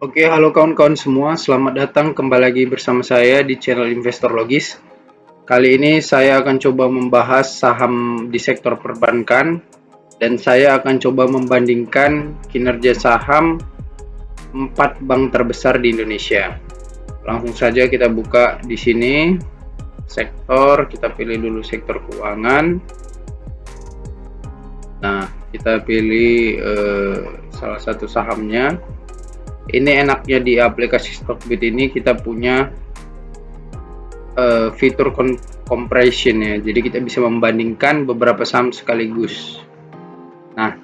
Oke, halo kawan-kawan semua. Selamat datang kembali lagi bersama saya di channel Investor Logis. Kali ini saya akan coba membahas saham di sektor perbankan dan saya akan coba membandingkan kinerja saham 4 bank terbesar di Indonesia. Langsung saja kita buka di sini sektor, kita pilih dulu sektor keuangan. Nah, kita pilih salah satu sahamnya. Ini enaknya di aplikasi Stockbit ini kita punya fitur compression ya. Jadi kita bisa membandingkan beberapa saham sekaligus. Nah,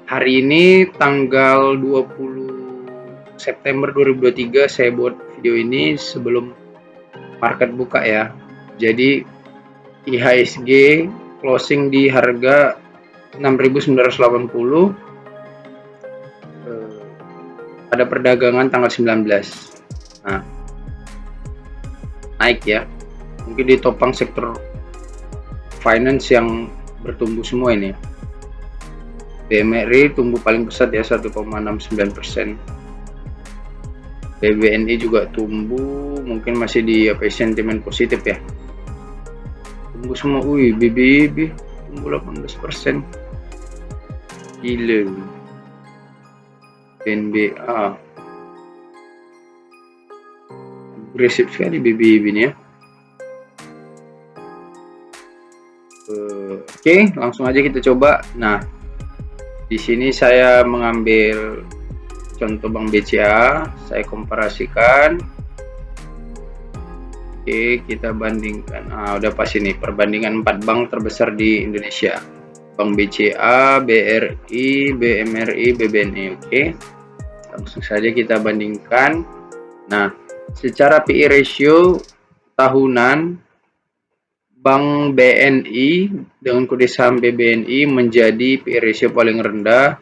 hari ini tanggal 20 September 2023 saya buat video ini sebelum market buka ya. Jadi IHSG closing di harga 6.980 pada perdagangan tanggal 19. Nah, naik ya. Mungkin ditopang sektor finance yang bertumbuh semua ini. BMRI tumbuh paling pesat ya 1,69%. BBNI juga tumbuh, mungkin masih di sentimen positif ya. Tumbuh semua. BBB tumbuh 18%. Gila. BNBA agresif sekali BBB ini ya. Oke, langsung aja kita coba. Nah, di sini saya mengambil contoh Bank BCA, saya komparasikan. Oke, kita bandingkan. Udah pas ini perbandingan 4 bank terbesar di Indonesia. Bank BCA, BRI, BMRI, BBNI. Oke. Langsung saja kita bandingkan. Nah, secara PE ratio tahunan Bank BNI dengan kode saham BBNI menjadi PE ratio paling rendah.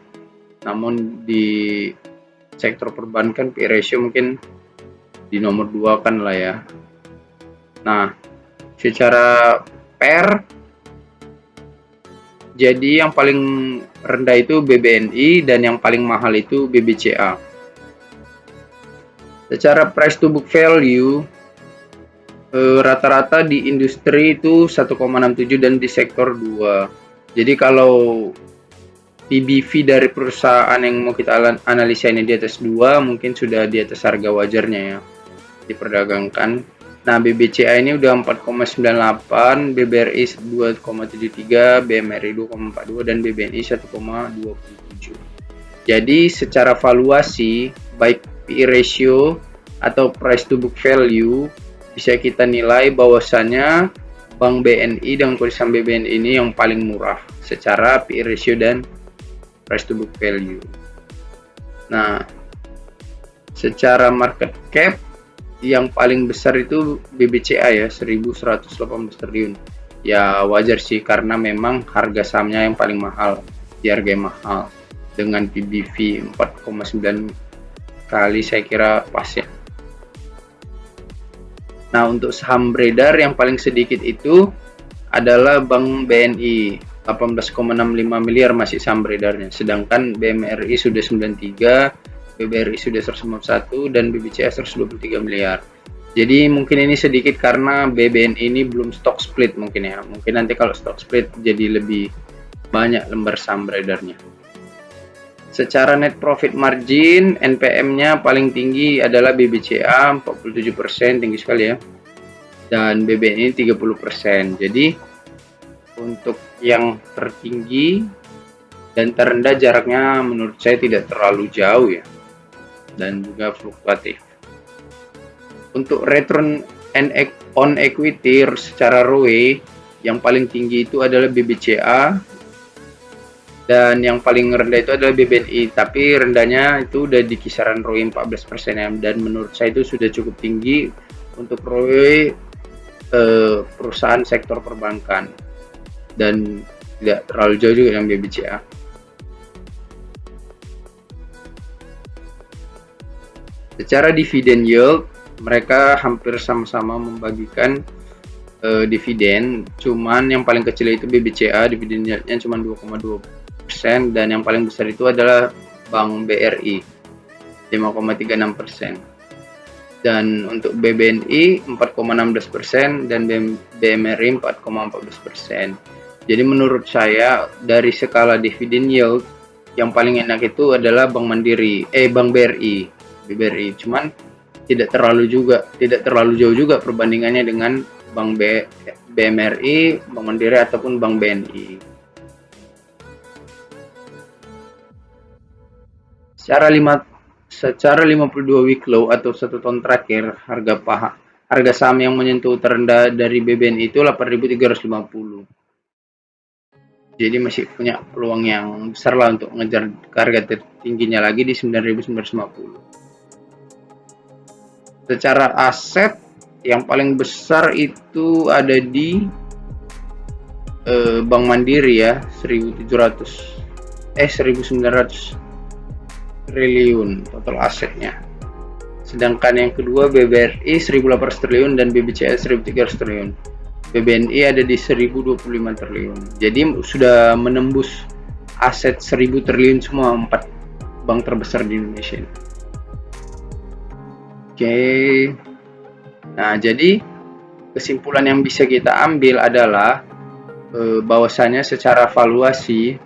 Namun di sektor perbankan PE ratio mungkin di nomor 2 kan lah ya. Nah, secara PER jadi yang paling rendah itu BBNI dan yang paling mahal itu BBCA. Secara price to book value rata-rata di industri itu 1,67 dan di sektor 2. Jadi kalau PBV dari perusahaan yang mau kita analisa ini di atas 2, mungkin sudah di atas harga wajarnya ya diperdagangkan. Nah, BBCA ini udah 4,98, BBRI 2,73, BMRI 2,42 dan BBNI 1,27. Jadi secara valuasi baik PE ratio atau price to book value bisa kita nilai bahwasannya Bank BNI dengan kode saham BBNI ini yang paling murah secara PE ratio dan price to book value. Nah, secara market cap yang paling besar itu BBCA ya 1.118 triliun. Ya wajar sih karena memang harga sahamnya yang paling mahal, dihargai mahal dengan PBV 4,9 kali saya kira pas ya. Nah, untuk saham beredar yang paling sedikit itu adalah Bank BNI 18,65 miliar masih saham beredarnya, sedangkan BMRI sudah 93, BBRI sudah 151 dan BBCA 123 miliar. Jadi mungkin ini sedikit karena BBN ini belum stock split mungkin ya. Mungkin nanti kalau stock split jadi lebih banyak lembar saham beredarnya. Secara net profit margin NPM-nya paling tinggi adalah BBCA 47%, tinggi sekali ya. Dan BBNI 30%. Jadi untuk yang tertinggi dan terendah jaraknya menurut saya tidak terlalu jauh ya. Dan juga fluktuatif. Untuk return on equity secara ROE yang paling tinggi itu adalah BBCA dan yang paling rendah itu adalah BBNI, tapi rendahnya itu udah di kisaran ROE 14% ya, dan menurut saya itu sudah cukup tinggi untuk ROE perusahaan sektor perbankan dan tidak terlalu jauh juga dengan BBCA. Secara dividen yield, mereka hampir sama-sama membagikan dividen, cuman yang paling kecil itu BBCA, dividen yieldnya cuma 2,2%, dan yang paling besar itu adalah Bank BRI 5,36%. Dan untuk BBNI 4,16% dan BMRI 4,14%. Jadi menurut saya dari skala dividen yield yang paling enak itu adalah Bank Mandiri, Bank BRI, BBRI. Cuman tidak terlalu jauh juga perbandingannya dengan Bank BMRI, Bank Mandiri ataupun Bank BNI. Secara 52 week low atau 1 tahun terakhir, harga saham yang menyentuh terendah dari BBNI itu 8.350. Jadi masih punya peluang yang besar lah untuk mengejar harga tertingginya lagi di 9.950. Secara aset yang paling besar itu ada di Bank Mandiri ya, 1.900 triliun total asetnya. Sedangkan yang kedua BBRI 1.800 triliun dan BBCA 1.300 triliun. BBNI ada di 1.025 triliun. Jadi sudah menembus aset 1.000 triliun semua 4 bank terbesar di Indonesia. Oke. Nah, jadi kesimpulan yang bisa kita ambil adalah bahwasanya secara valuasi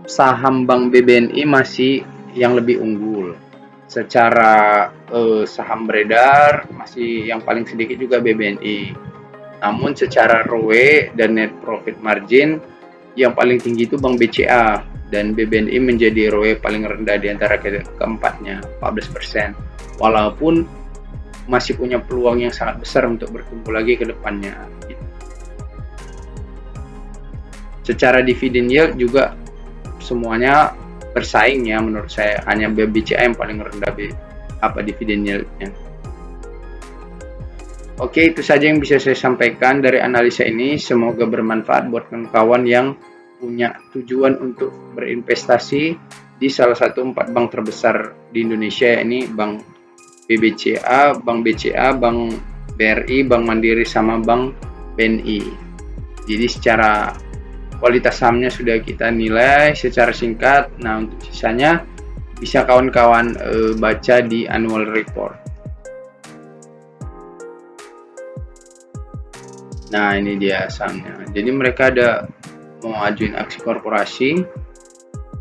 saham Bank BBNI masih yang lebih unggul. Secara saham beredar masih yang paling sedikit juga BBNI. Namun secara ROE dan net profit margin yang paling tinggi itu Bank BCA dan BBNI menjadi ROE paling rendah di antara keempatnya, 14%. Walaupun masih punya peluang yang sangat besar untuk berkumpul lagi ke depannya. Secara dividen yield juga semuanya bersaing ya menurut saya, hanya BCA yang paling rendah dividen yieldnya. Oke, itu saja yang bisa saya sampaikan dari analisa ini. Semoga bermanfaat buat kawan-kawan yang punya tujuan untuk berinvestasi di salah satu 4 bank terbesar di Indonesia, ini Bank BCA, Bank BRI, Bank Mandiri, sama Bank BNI. Jadi secara kualitas sahamnya sudah kita nilai secara singkat. Nah, untuk sisanya bisa kawan-kawan baca di annual report. Nah, ini dia sahamnya. Jadi mereka ada mau ajuin aksi korporasi,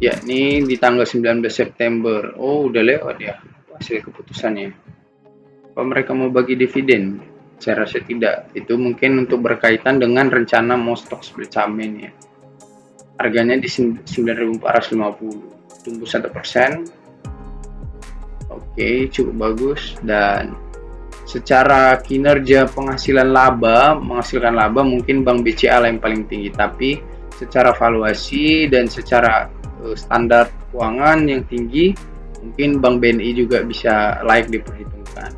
yakni di tanggal 19 September. Oh, udah lewat ya hasil keputusannya. Apa mereka mau bagi dividen? Saya rasa tidak. Itu mungkin untuk berkaitan dengan rencana mau stock split saham ini ya. Harganya di 9.450, tumbuh 1%. Oke, cukup bagus. Dan secara kinerja menghasilkan laba mungkin Bank BCA yang paling tinggi, tapi secara valuasi dan secara standar keuangan yang tinggi mungkin Bank BNI juga bisa layak diperhitungkan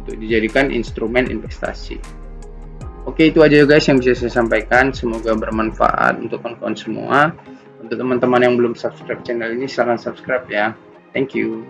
untuk dijadikan instrumen investasi. Oke, itu aja guys yang bisa saya sampaikan. Semoga bermanfaat untuk kawan-kawan semua. Untuk teman-teman yang belum subscribe channel ini, silahkan subscribe ya. Thank you.